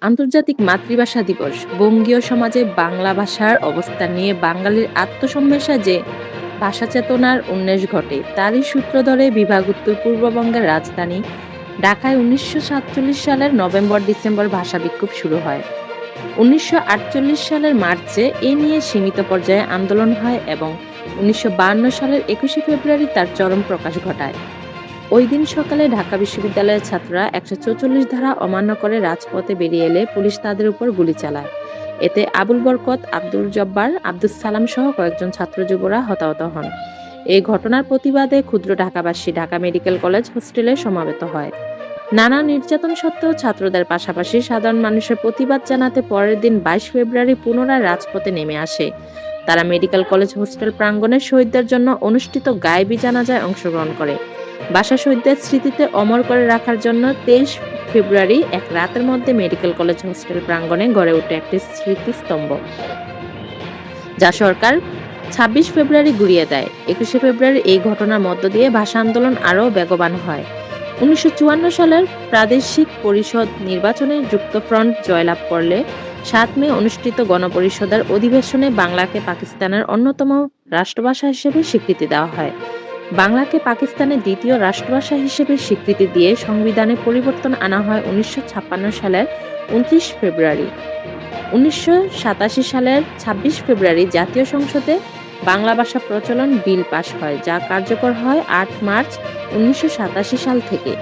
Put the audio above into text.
আন্তর্জাতিক মাতৃভাষা দিবস বঙ্গীয় সমাজে বাংলা ভাষার অবস্থান নিয়ে বাঙালির আত্মসন্মেষে যে ভাষা চেতনার উন্মেষ ঘটে তারই সূত্র ধরে বিভাগ উত্তর পূর্ববঙ্গের রাজধানী ঢাকায় ১৯৪৭ সালের নভেম্বর-ডিসেম্বর ভাষা বিক্ষোভ শুরু হয়। ১৯৪৮ সালের মার্চে এ নিয়ে সীমিত পর্যায়ে আন্দোলন হয় এবং ১৯৫২ সালের ২১শে ফেব্রুয়ারি তার চরম প্রকাশ ঘটায়। ওই দিন সকালে ঢাকা বিশ্ববিদ্যালয়ের ছাত্ররা ১৪৪ ধারা অমান্য করে রাজপথে বেরিয়ে এলে পুলিশ তাদের উপর গুলি চালায়। এতে আবুল বরকত, আব্দুল জব্বার, আব্দুস সালাম সহ কয়েকজন ছাত্র যুবরা হতাহত হন। এই ঘটনার প্রতিবাদে ক্ষুদ্র ঢাকাবাসী ঢাকা মেডিকেল কলেজ হোস্টেলে সমাবেত হয়। নানা নির্যাতন সত্ত্বেও ছাত্রদের পাশাপাশি সাধারণ মানুষের প্রতিবাদ জানাতে পরের দিন ২২ ফেব্রুয়ারি পুনরায় রাজপথে নেমে আসে। তারা মেডিকেল কলেজ হোস্টেল প্রাঙ্গণে শহীদদের জন্য অনুষ্ঠিত গায়েবী জানাজায় অংশগ্রহণ করে। ভাষা শহীদদের স্মৃতিতে অমর করে রাখার জন্য ২৩ ফেব্রুয়ারি এক রাতের মধ্যে মেডিকেল কলেজ হোস্টেল প্রাঙ্গণে গড়ে ওঠে একটি স্মৃতিস্তম্ভ, যা সরকার ২৬ ফেব্রুয়ারি গুড়িয়ে দেয়। ২১শে ফেব্রুয়ারি এই ঘটনার মধ্য দিয়ে ভাষা আন্দোলন আরও বেগবান হয়। ১৯৫৪ সালের প্রাদেশিক পরিষদ নির্বাচনে যুক্তফ্রন্ট জয়লাভ করলে ৭ মে অনুষ্ঠিত গণপরিষদের অধিবেশনে বাংলাকে পাকিস্তানের অন্যতম রাষ্ট্রভাষা হিসেবে স্বীকৃতি দেওয়া হয়। বাংলাকে পাকিস্তানের দ্বিতীয় রাষ্ট্রভাষা হিসেবে স্বীকৃতি দিয়ে সংবিধানে পরিবর্তন আনা হয় ১৯৫৬ সালের ২৯ ফেব্রুয়ারি। ১৯৮৭ সালের ২৬ ফেব্রুয়ারি জাতীয় সংসদে বাংলা ভাষা প্রচলন বিল পাস হয়, যা কার্যকর হয় ৮ মার্চ ১৯৮৭ সাল থেকে।